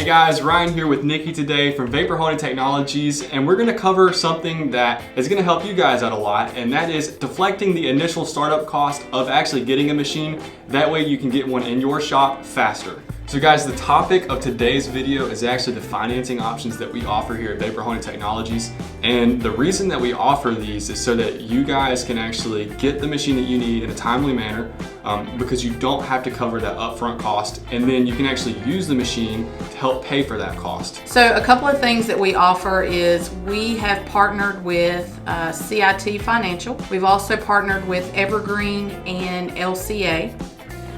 Hey guys, Ryan here with Nikki today from Vapor Holding Technologies, and we're going to cover something that is going to help you guys out a lot, and that is deflecting the initial startup cost of actually getting a machine. That way you can get one in your shop faster. So guys, the topic of today's video is actually the financing options that we offer here at Vapor Holding Technologies. And the reason that we offer these is so that you guys can actually get the machine that you need in a timely manner, because you don't have to cover that upfront cost, and then you can actually use the machine to help pay for that cost. So a couple of things that we offer is we have partnered with CIT Financial. We've also partnered with Evergreen and LCA.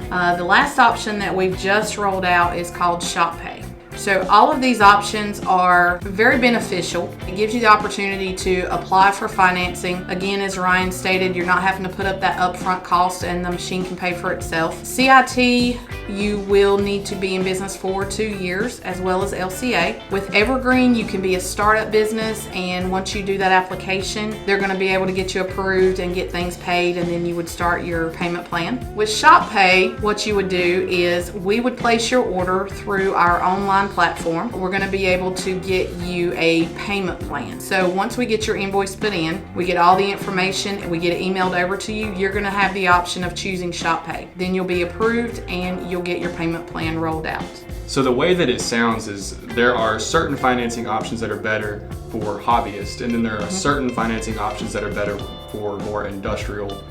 The last option that we've just rolled out is called Shop Pay. So all of these options are very beneficial. It gives you the opportunity to apply for financing. Again, as Ryan stated, you're not having to put up that upfront cost and the machine can pay for itself. CIT, you will need to be in business for 2 years, as well as LCA. With Evergreen, you can be a startup business, and once you do that application, they're going to be able to get you approved and get things paid, and then you would start your payment plan. With Shop Pay, what you would do is we would place your order through our online platform. We're going to be able to get you a payment plan. So once we get your invoice put in, we get all the information and we get it emailed over to you, you're going to have the option of choosing Shop Pay. Then you'll be approved and you'll get your payment plan rolled out. So the way that it sounds is there are certain financing options that are better for hobbyists, and then there are certain financing options that are better for more industrial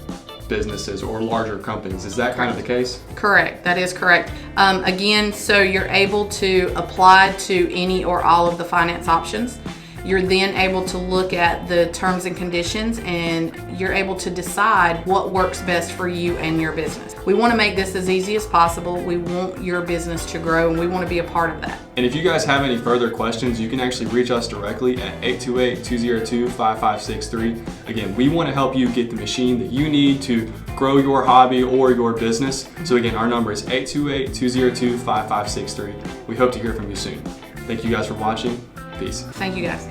businesses or larger companies. Is that kind of the case? Correct. That is correct. Again, so you're able to apply to any or all of the finance options. You're then able to look at the terms and conditions, and you're able to decide what works best for you and your business. We want to make this as easy as possible. We want your business to grow, and we want to be a part of that. And if you guys have any further questions, you can actually reach us directly at 828-202-5563. Again, we want to help you get the machine that you need to grow your hobby or your business. So again, our number is 828-202-5563. We hope to hear from you soon. Thank you guys for watching. Peace. Thank you guys.